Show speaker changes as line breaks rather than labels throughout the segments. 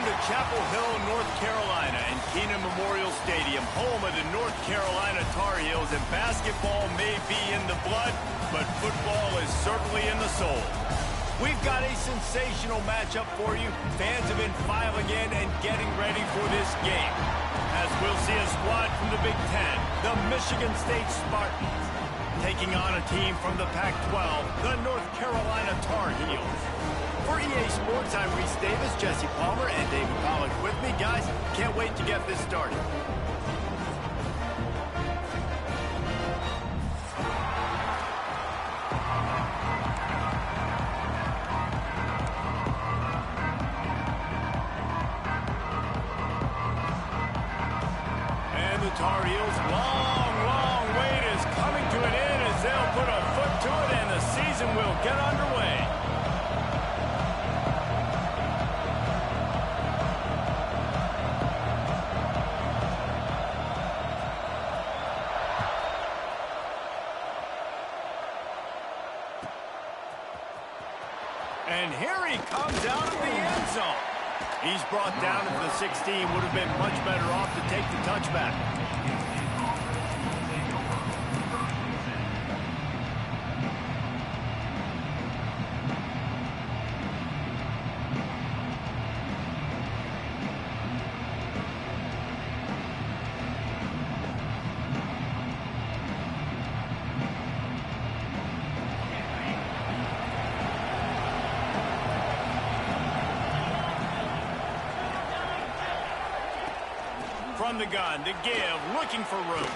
Welcome to Chapel Hill, North Carolina, and Keenan Memorial Stadium, home of the North Carolina Tar Heels. And basketball may be in the blood, but football is certainly in the soul. We've got a sensational matchup for you. Fans have been filing in and getting ready for this game, as we'll see a squad from the Big Ten, the Michigan State Spartans, taking on a team from the Pac-12, the North Carolina Tar Heels. For EA Sports, I'm Reese Davis, Jesse Palmer, and David Pollack with me. Guys, can't wait to get this started. And the Tar Heels' long wait is coming to an end as they'll put a foot to it and the season will get underway. And here he comes out of the end zone. He's brought down to the 16. Would have been much better off to take the touchback. From the gun, to give, looking for room.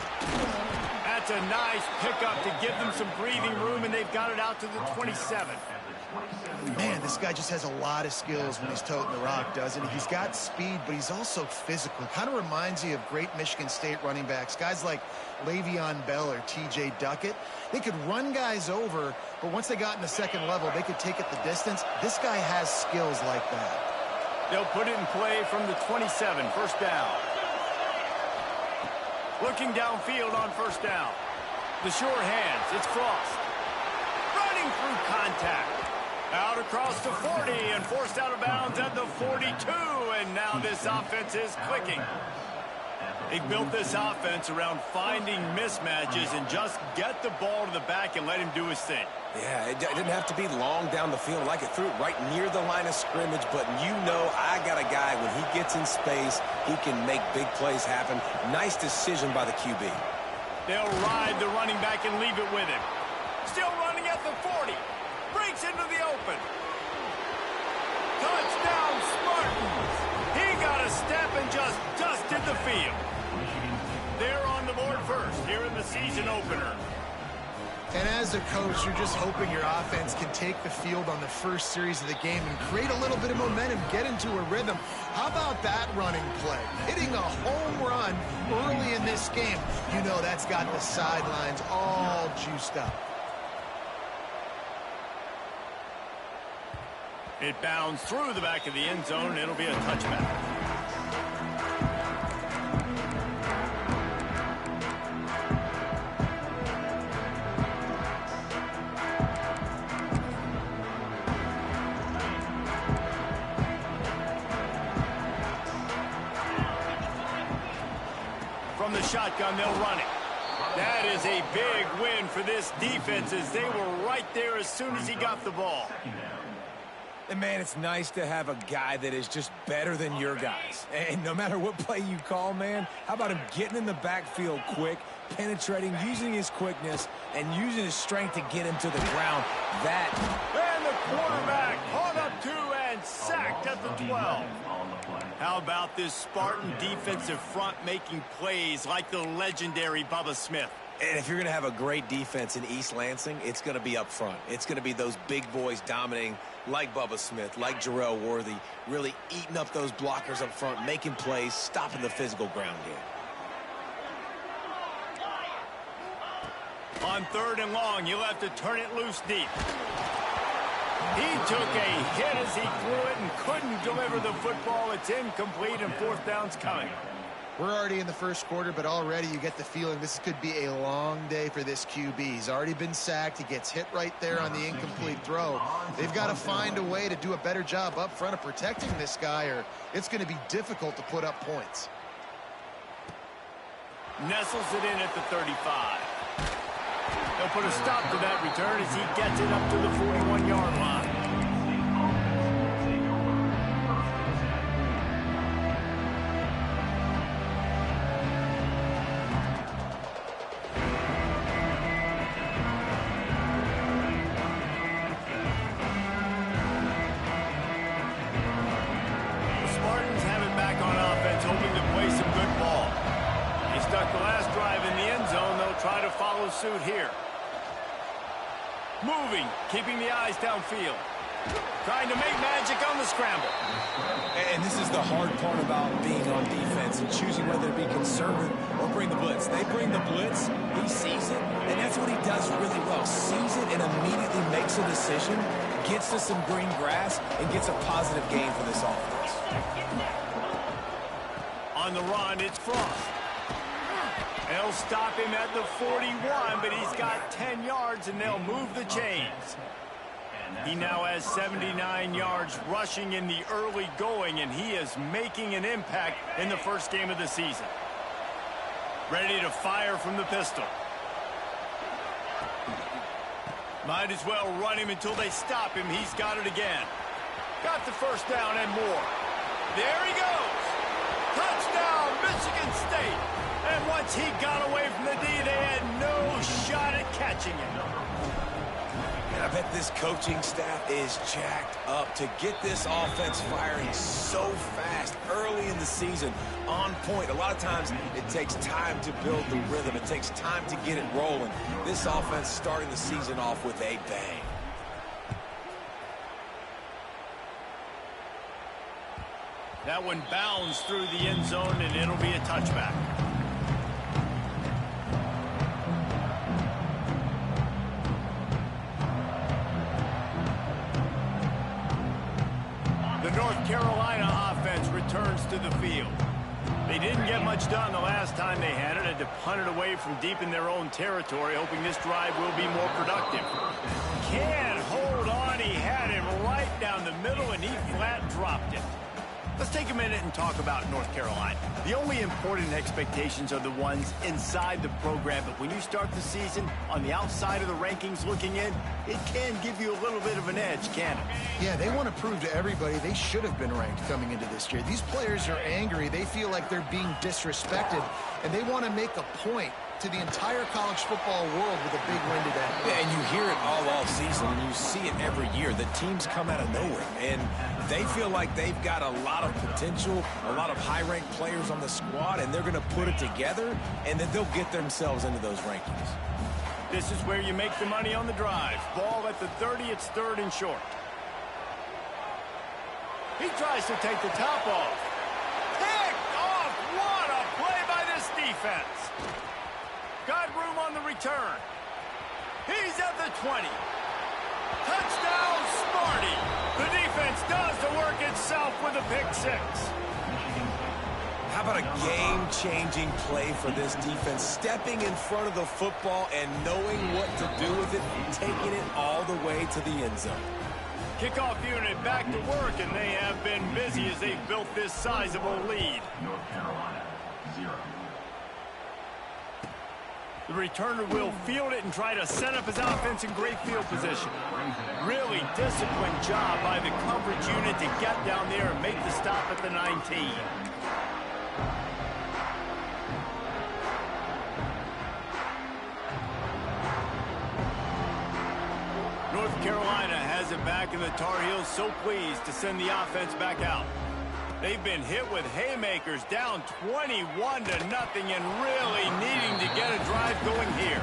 That's a nice pickup to give them some breathing room, and they've got it out to the 27.
Man, this guy just has a lot of skills when he's toting the rock, doesn't he? He's got speed, but he's also physical. Kind of reminds you of great Michigan State running backs. Guys like Le'Veon Bell or T.J. Duckett. They could run guys over, but once they got in the second level, they could take it the distance. This guy has skills like that.
They'll put it in play from the 27, first down. Looking downfield on first down. The sure hands, it's Frost. Running through contact. Out across the 40 and forced out of bounds at the 42. And now this offense is clicking. They built this offense around finding mismatches and just get the ball to the back and let him do his thing.
Yeah, it didn't have to be long down the field. Like it threw it right near the line of scrimmage, but you know I got a guy, when he gets in space, he can make big plays happen. Nice decision by the QB.
They'll ride the running back and leave it with him. Still running at the 40. Breaks into the open. Touchdown, Spartans. He got a step and just dusted the field. They're on the board first here in the season opener.
And as a coach, you're just hoping your offense can take the field on the first series of the game and create a little bit of momentum, get into a rhythm. How about that running play? Hitting a home run early in this game. You know that's got the sidelines all juiced up.
It bounds through the back of the end zone, and it'll be a touchback. From the shotgun, they'll run it. That is a big win for this defense, as they were right there as soon as he got the ball.
And, man, it's nice to have a guy that is just better than your guys. And no matter what play you call, man, how about him getting in the backfield quick, penetrating, using his quickness, and using his strength to get him to the ground. That.
And the quarterback caught up to and sacked at the 12. How about this Spartan defensive front making plays like the legendary Bubba Smith?
And if you're going to have a great defense in East Lansing, it's going to be up front. It's going to be those big boys dominating like Bubba Smith, like Jarrell Worthy, really eating up those blockers up front, making plays, stopping the physical ground game.
On third and long, you'll have to turn it loose deep. He took a hit as he threw it and couldn't deliver the football. It's incomplete and fourth down's coming.
We're already in the first quarter, but already you get the feeling this could be a long day for this QB. He's already been sacked. He gets hit right there on the incomplete throw. They've got to find a way to do a better job up front of protecting this guy, or it's going to be difficult to put up points.
Nestles it in at the 35. They'll put a stop to that return as he gets it up to the 41-yard line. Try to follow suit here. Moving, keeping the eyes downfield. Trying to make magic on the scramble.
And this is the hard part about being on defense and choosing whether to be conservative or bring the blitz. They bring the blitz, he sees it, and that's what he does really well. Sees it and immediately makes a decision, gets to some green grass, and gets a positive gain for this offense.
On the run, it's Frost. They'll stop him at the 41, but he's got 10 yards, and they'll move the chains. He now has 79 yards rushing in the early going, and he is making an impact in the first game of the season. Ready to fire from the pistol. Might as well run him until they stop him. He's got it again. Got the first down and more. There he goes. Touchdown, Michigan State. And once he got away from the D, they had no shot at catching him.
I bet this coaching staff is jacked up to get this offense firing so fast early in the season, on point. A lot of times it takes time to build the rhythm. It takes time to get it rolling. This offense starting the season off with a bang.
That one bounds through the end zone, and it'll be a touchback. The North Carolina offense returns to the field. They didn't get much done the last time they had it. Had to punt it away from deep in their own territory, hoping this drive will be more productive. Can't hold on. He had it right down the middle, and he flat dropped it. Let's take a minute and talk about North Carolina. The only important expectations are the ones inside the program, but when you start the season on the outside of the rankings looking in, it can give you a little bit of an edge, can't it?
Yeah, they want to prove to everybody they should have been ranked coming into this year. These players are angry. They feel like they're being disrespected, and they want to make a point to the entire college football world with a big win today.
Yeah, and you hear it all season, and you see it every year. The teams come out of nowhere, and they feel like they've got a lot of potential, a lot of high-ranked players on the squad, and they're going to put it together, and then they'll get themselves into those rankings.
This is where you make the money on the drive. Ball at the 30, it's third and short. He tries to take the top off. Picked off! What a play by this defense! Got room on the return. He's at the 20. Touchdown, Smarty. The defense does the work itself with a pick six.
How about a game-changing play for this defense? Stepping in front of the football and knowing what to do with it, taking it all the way to the end zone.
Kickoff unit back to work, and they have been busy as they've built this sizable lead.
North Carolina, 0.
The returner will field it and try to set up his offense in great field position. Really disciplined job by the coverage unit to get down there and make the stop at the 19. North Carolina has it back, and the Tar Heels so pleased to send the offense back out. They've been hit with haymakers, down 21-0, and really needing to get a drive going here.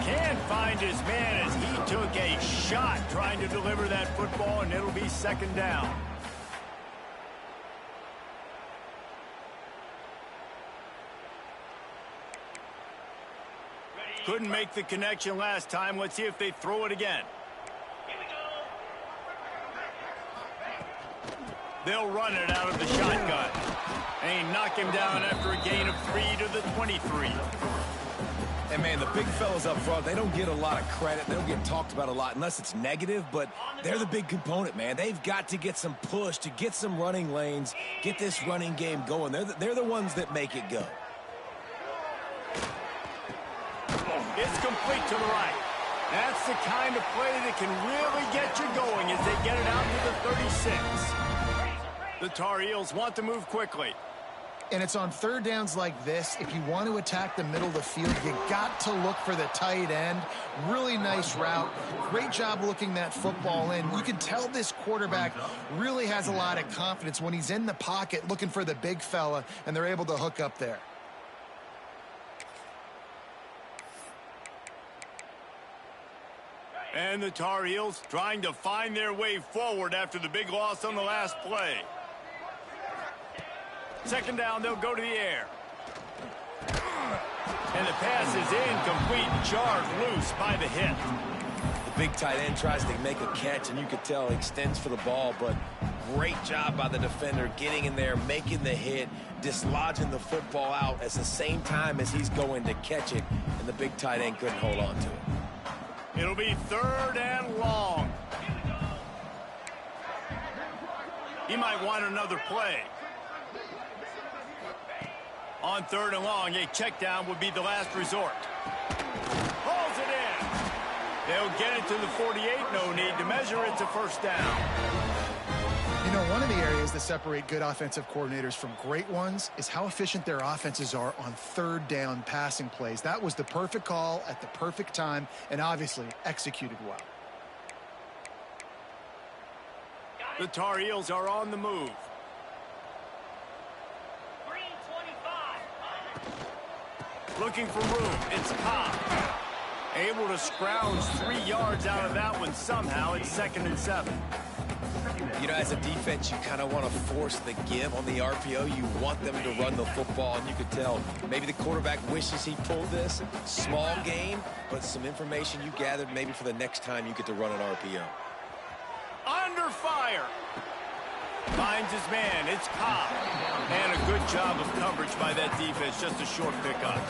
Can't find his man as he took a shot trying to deliver that football, and it'll be second down. Couldn't make the connection last time. Let's see if they throw it again. They'll run it out of the shotgun. And he knocked him down after a gain of 3 to the 23.
And, man, the big fellas up front, they don't get a lot of credit. They don't get talked about a lot unless it's negative, but they're the big component, man. They've got to get some push to get some running lanes, get this running game going. They're the ones that make it go.
It's complete to the right. That's the kind of play that can really get you going as they get it out to the 36. The Tar Heels want to move quickly.
And it's on third downs like this. If you want to attack the middle of the field, you got to look for the tight end. Really nice route. Great job looking that football in. You can tell this quarterback really has a lot of confidence when he's in the pocket looking for the big fella, and they're able to hook up there.
And the Tar Heels trying to find their way forward after the big loss on the last play. Second down, they'll go to the air. And the pass is incomplete, jarred loose by the hit.
The big tight end tries to make a catch, and you could tell he extends for the ball, but great job by the defender getting in there, making the hit, dislodging the football out at the same time as he's going to catch it, and the big tight end couldn't hold on to it.
It'll be third and long. He might want another play. On third and long, a check down would be the last resort. Pulls it in. They'll get it to the 48. No need to measure. It's a first down.
You know, one of the areas that separate good offensive coordinators from great ones is how efficient their offenses are on third down passing plays. That was the perfect call at the perfect time and obviously executed well.
The Tar Heels are on the move. Looking for room. It's Cobb. Able to scrounge 3 yards out of that one somehow. It's 2nd and 7.
You know, as a defense, you kind of want to force the give on the RPO. You want them to run the football, and you could tell maybe the quarterback wishes he pulled this. Small game, but some information you gathered maybe for the next time you get to run an RPO.
Under fire. Finds his man. It's Cobb. And a good job of coverage by that defense. Just a short pickup.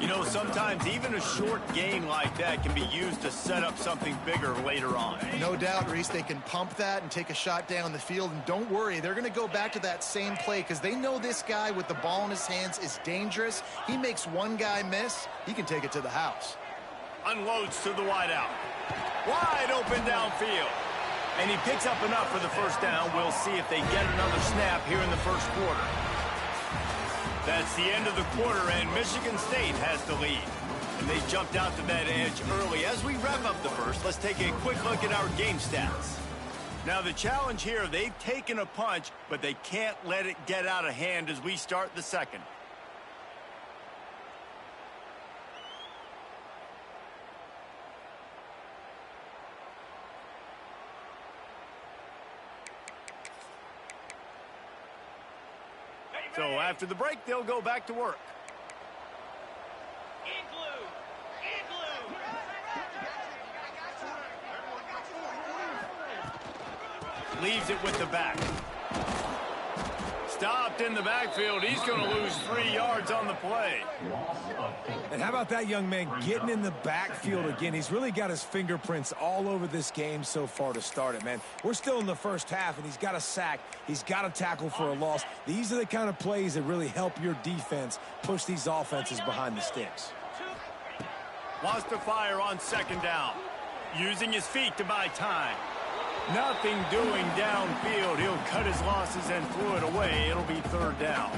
You know, sometimes even a short gain like that can be used to set up something bigger later on.
No doubt, Reese, they can pump that and take a shot down the field. And don't worry, they're going to go back to that same play because they know this guy with the ball in his hands is dangerous. He makes one guy miss, he can take it to the house.
Unloads to the wideout. Wide open downfield. And he picks up enough for the first down. We'll see if they get another snap here in the first quarter. That's the end of the quarter, and Michigan State has the lead. And they jumped out to that edge early. As we wrap up the first, let's take a quick look at our game stats. Now, the challenge here, they've taken a punch, but they can't let it get out of hand as we start the second. So after the break, they'll go back to work. Leaves it with the back. Stopped in the backfield. He's going to lose 3 yards on the play.
And how about that young man getting in the backfield again? He's really got his fingerprints all over this game so far to start it, man. We're still in the first half, and he's got a sack. He's got a tackle for a loss. These are the kind of plays that really help your defense push these offenses behind the sticks.
Wants to fire on second down. Using his feet to buy time. Nothing doing downfield. He'll cut his losses and throw it away. It'll be third down.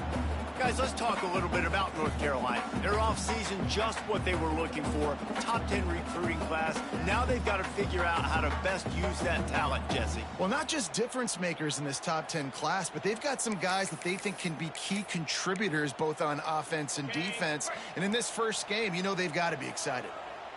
Guys, let's talk a little bit about North Carolina. Their offseason, just what they were looking for. Top 10 recruiting class. Now they've got to figure out how to best use that talent, Jesse.
Well, not just difference makers in this top 10 class, but they've got some guys that they think can be key contributors both on offense and defense. And in this first game, you know they've got to be excited.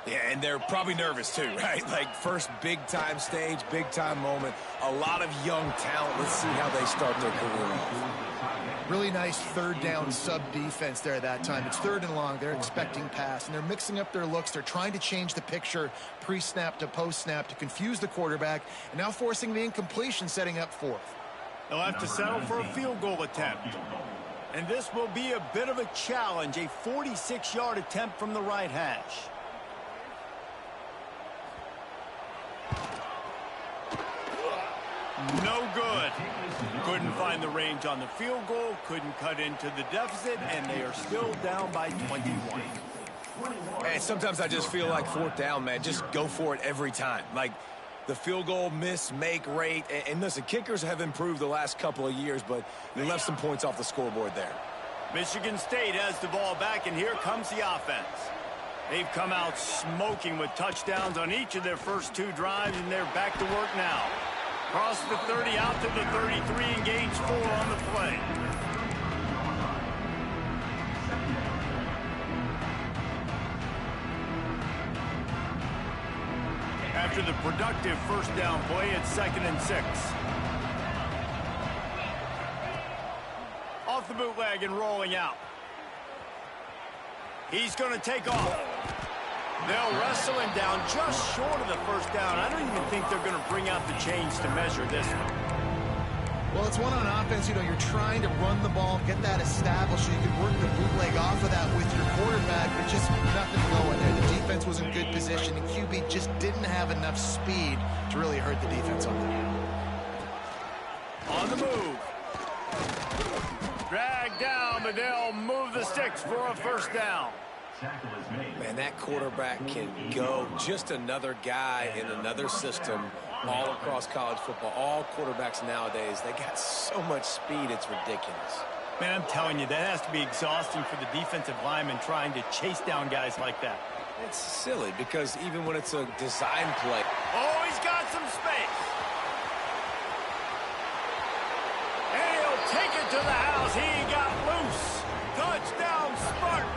Yeah, and they're probably nervous too, right? Like first big-time stage, big-time moment. A lot of young talent. Let's see how they start their career off.
Really nice third down sub-defense there at that time. It's third and long. They're expecting pass, and they're mixing up their looks. They're trying to change the picture pre-snap to post-snap to confuse the quarterback, and now forcing the incompletion, setting up fourth.
They'll have to settle for a field goal attempt. And this will be a bit of a challenge, a 46-yard attempt from the right hash. No good. Couldn't find the range on the field goal, couldn't cut into the deficit, and they are still down by 21.
And sometimes I just feel like fourth down, man, just go for it every time. Like the field goal miss-make rate. And listen, kickers have improved the last couple of years, but they left some points off the scoreboard there.
Michigan State has the ball back, and here comes the offense. They've come out smoking with touchdowns on each of their first 2 drives, and they're back to work now. Cross the 30 out to the 33 and gains 4 on the play. After the productive first down play, it's 2nd and 6. Off the bootleg and rolling out. He's going to take off. They'll wrestle him down just short of the first down. I don't even think they're going to bring out the chains to measure this one.
Well, it's one on offense. You know, you're trying to run the ball, get that established so you can work the bootleg off of that with your quarterback, but just nothing going there. The defense was in good position, and QB just didn't have enough speed to really hurt the defense on that.
On the move. Drag down, but they'll move the sticks for a first down.
Man, that quarterback can go. Just another guy in another system all across college football. All quarterbacks nowadays, they got so much speed, it's ridiculous.
Man, I'm telling you, that has to be exhausting for the defensive lineman trying to chase down guys like that.
It's silly because even when it's a design play.
Oh, he's got some space. And he'll take it to the house. He got loose. Touchdown, Spartans.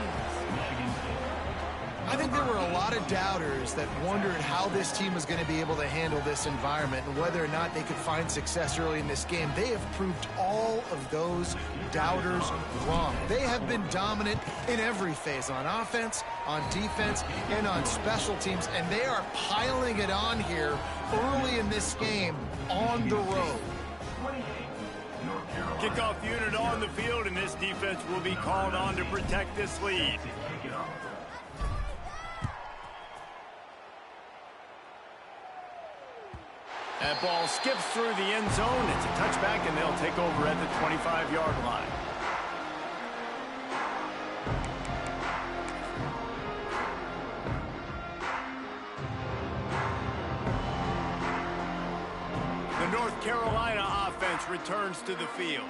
I think there were a lot of doubters that wondered how this team was going to be able to handle this environment and whether or not they could find success early in this game. They have proved all of those doubters wrong. They have been dominant in every phase, on offense, on defense, and on special teams, and they are piling it on here early in this game on the road.
Kickoff unit on the field, and this defense will be called on to protect this lead. That ball skips through the end zone. It's a touchback, and they'll take over at the 25-yard line. The North Carolina offense returns to the field.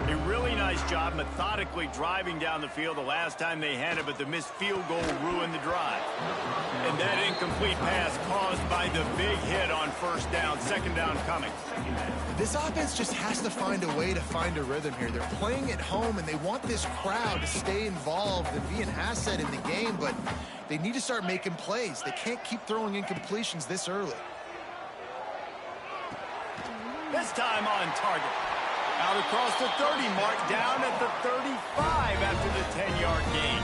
A really nice job methodically driving down the field the last time they had it, but the missed field goal ruined the drive. And that incomplete pass caused by the big hit on first down, 2nd down coming.
This offense just has to find a way to find a rhythm here. They're playing at home, and they want this crowd to stay involved and be an asset in the game, but they need to start making plays. They can't keep throwing incompletions this early.
This time on target. Out across the 30 mark, down at the 35 after the 10-yard gain.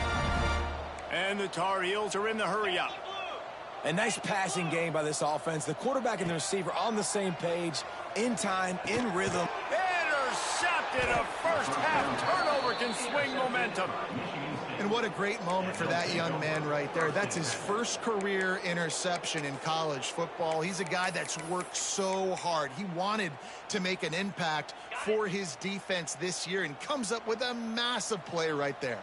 And the Tar Heels are in the hurry-up.
A nice passing game by this offense. The quarterback and the receiver on the same page, in time, in rhythm.
Intercepted. A first-half turnover can swing momentum.
And what a great moment for that young man right there. That's his first career interception in college football. He's a guy that's worked so hard. He wanted to make an impact for his defense this year and comes up with a massive play right there.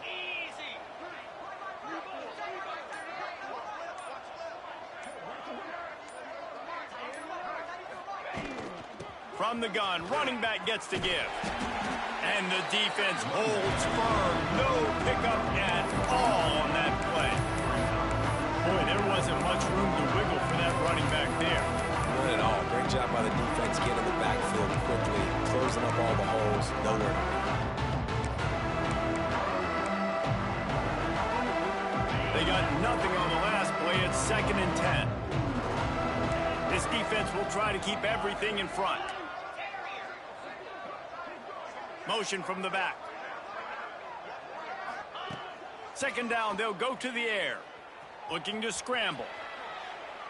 From the gun, running back gets to give. And the defense holds firm. No pickup at all on that play. Boy, there wasn't much room to wiggle for that running back there.
Not at all. Great job by the defense getting in the backfield quickly, closing up all the holes. Nowhere to be.
They got nothing on the last play. It's 2nd and 10. This defense will try to keep everything in front. Motion from the back. 2nd down, they'll go to the air. Looking to scramble.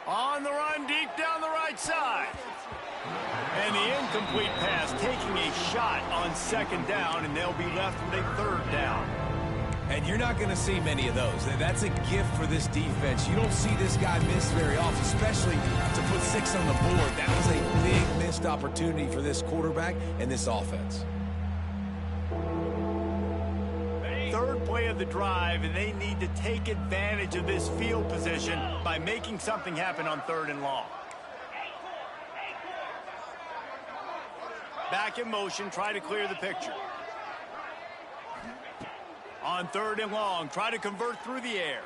On the run, deep down the right side. And the incomplete pass, taking a shot on second down, and they'll be left with a third down.
And you're not going to see many of those. That's a gift for this defense. You don't see this guy miss very often, especially to put 6 on the board. That was a big missed opportunity for this quarterback and this offense.
Third play of the drive, and they need to take advantage of this field position by making something happen on 3rd and long. Back in motion, try to clear the picture. On 3rd and long, try to convert through the air.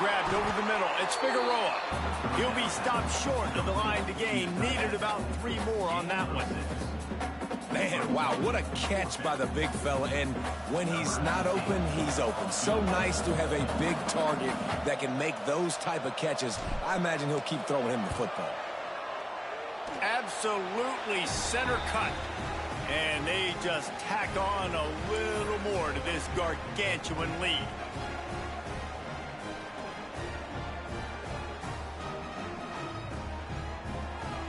Grabbed over the middle. It's Figueroa. He'll be stopped short of the line to gain. Needed about 3 more on that one.
Man, wow, what a catch by the big fella. And when he's not open, he's open. So nice to have a big target that can make those type of catches. I imagine he'll keep throwing him the football.
Absolutely center cut. And they just tack on a little more to this gargantuan lead.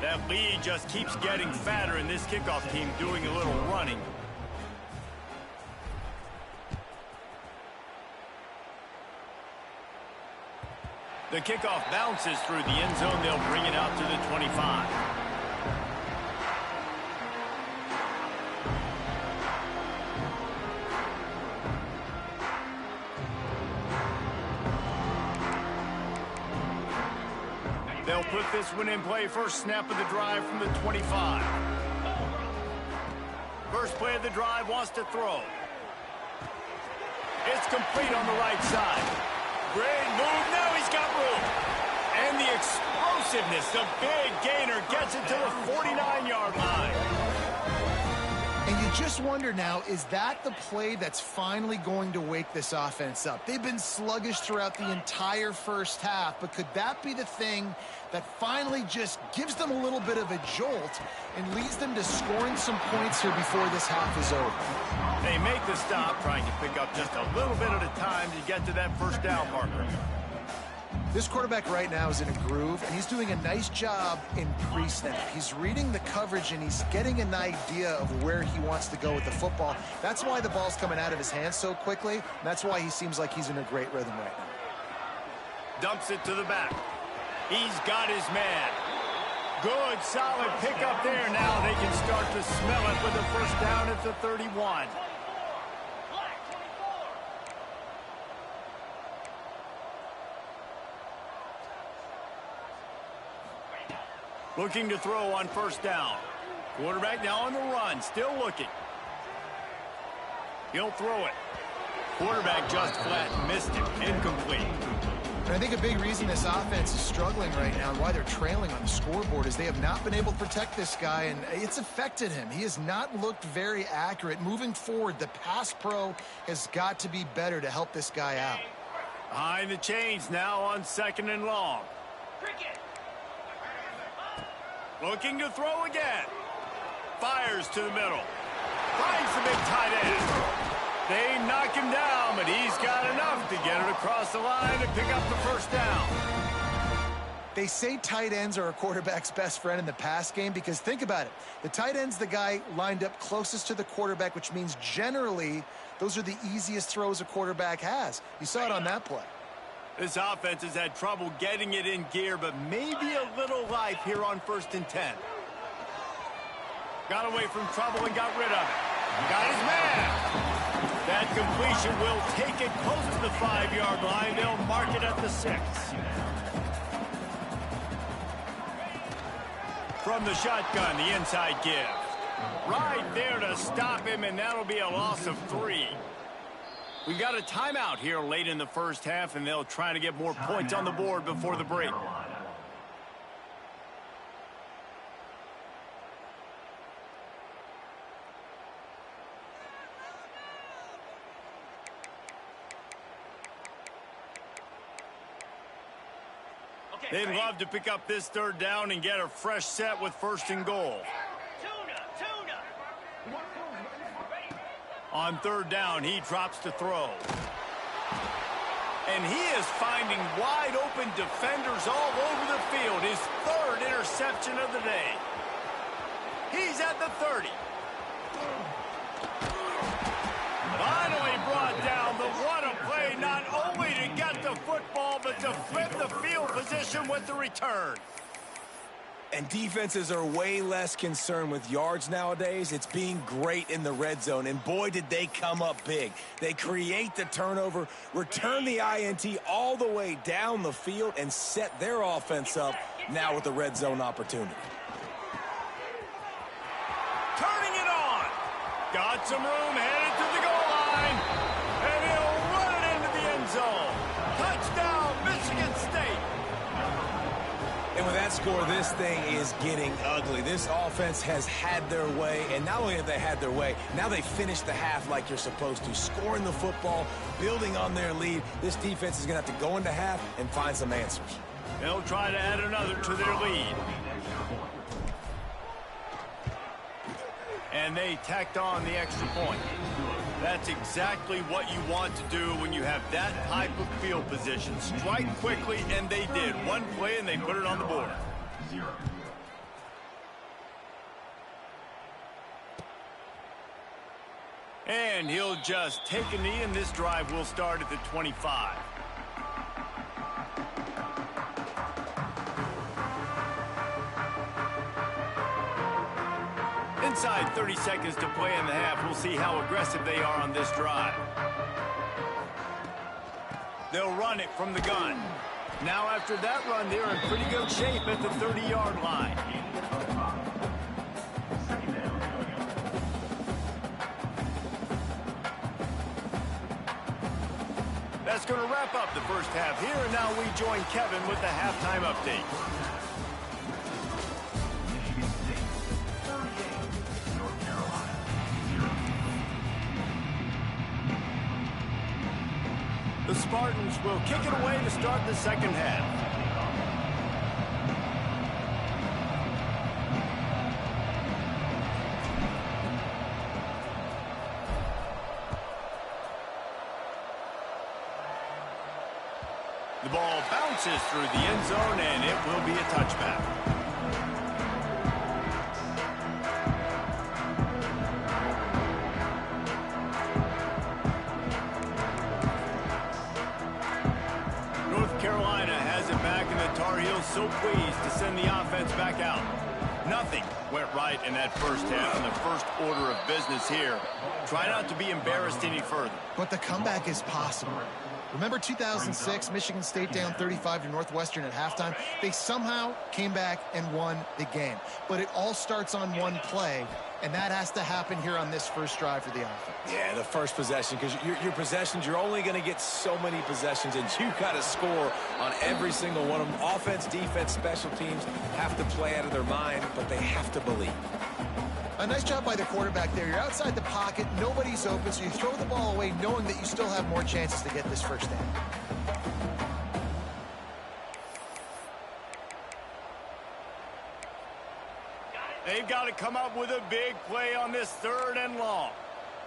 That lead just keeps getting fatter, and this kickoff team doing a little running. The kickoff bounces through the end zone. They'll bring it out to the 25. They'll put this one in play. First snap of the drive from the 25. First play of the drive, wants to throw. It's complete on the right side. Great move. Now he's got room. And the explosiveness, the big gainer gets it to the 49-yard line.
And you just wonder now, is that the play that's finally going to wake this offense up? They've been sluggish throughout the entire first half, but could that be the thing that finally just gives them a little bit of a jolt and leads them to scoring some points here before this half is over?
They make the stop, trying to pick up just a little bit at a time to get to that first down marker.
This quarterback right now is in a groove, and he's doing a nice job in pre-snap. He's reading the coverage, and he's getting an idea of where he wants to go with the football. That's why the ball's coming out of his hands so quickly, and that's why he seems like he's in a great rhythm right now.
Dumps it to the back. He's got his man. Good, solid pickup there. Now they can start to smell it with the first down at the 31. Looking to throw on first down. Quarterback now on the run, still looking. He'll throw it. Quarterback just flat missed it. Incomplete.
And I think a big reason this offense is struggling right now and why they're trailing on the scoreboard is they have not been able to protect this guy, and it's affected him. He has not looked very accurate. Moving forward, the pass pro has got to be better to help this guy out.
Behind the chains now on 2nd and long. Looking to throw again. Fires to the middle. Finds the big tight end. They knock him down, but he's got enough to get it across the line and pick up the first down.
They say tight ends are a quarterback's best friend in the pass game because think about it. The tight end's the guy lined up closest to the quarterback, which means generally those are the easiest throws a quarterback has. You saw it on that play.
This offense has had trouble getting it in gear, but maybe a little life here on 1st and 10. Got away from trouble and got rid of it. Got his man. That completion will take it close to the 5-yard line. They'll mark it at the 6. From the shotgun, the inside give. Right there to stop him, and that'll be a loss of 3. We've got a timeout here late in the first half, and they'll try to get more points on the board before the break. They'd love to pick up this 3rd down and get a fresh set with 1st and goal. On 3rd down, he drops to throw. And he is finding wide-open defenders all over the field. His third interception of the day. He's at the 30. Finally brought down. The what a play, not only to get the football, but to flip the field position with the return.
And defenses are way less concerned with yards nowadays. It's being great in the red zone. And boy, did they come up big. They create the turnover, return the INT all the way down the field, and set their offense up now with the red zone opportunity.
Turning it on. Got some room, headed to the goal line. And he'll run it into the end zone. Touchdown, Michigan State.
And with that score, this thing is getting ugly. This offense has had their way, and not only have they had their way, now they finished the half like you're supposed to, scoring the football, building on their lead. This defense is going to have to go into half and find some answers.
They'll try to add another to their lead. And they tacked on the extra point. That's exactly what you want to do when you have that type of field position. Strike quickly, and they did. One play, and they put it on the board.
0.
And he'll just take a knee, and this drive will start at the 25. Inside 30 seconds to play in the half. We'll see how aggressive they are on this drive. They'll run it from the gun. Now after that run, they're in pretty good shape at the 30-yard line. That's going to wrap up the first half here, and now we join Kevin with the halftime update. The Spartans will kick it away to start the second half. The ball bounces through the end zone, and it will be a touchback. Carolina has it back, and the Tar Heels so pleased to send the offense back out. Nothing went right in that first half, and the first order of business here. Try not to be embarrassed any further.
But the comeback is possible. Remember 2006, Michigan State down 35 to Northwestern at halftime? They somehow came back and won the game. But it all starts on one play, and that has to happen here on this first drive for the offense.
Yeah, the first possession, because your possessions, you're only going to get so many possessions, and you've got to score on every single one of them. Offense, defense, special teams have to play out of their mind, but they have to believe.
A nice job by the quarterback there. You're outside the pocket, nobody's open, so you throw the ball away knowing that you still have more chances to get this first down.
They've got to come up with a big play on this 3rd and long.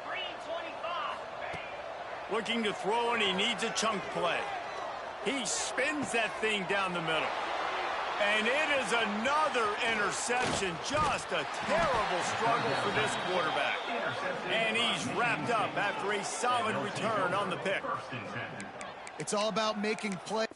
3:25. Looking to throw, and he needs a chunk play. He spins that thing down the middle. And it is another interception. Just a terrible struggle for this quarterback. And he's wrapped up after a solid return on the pick.
It's all about making plays.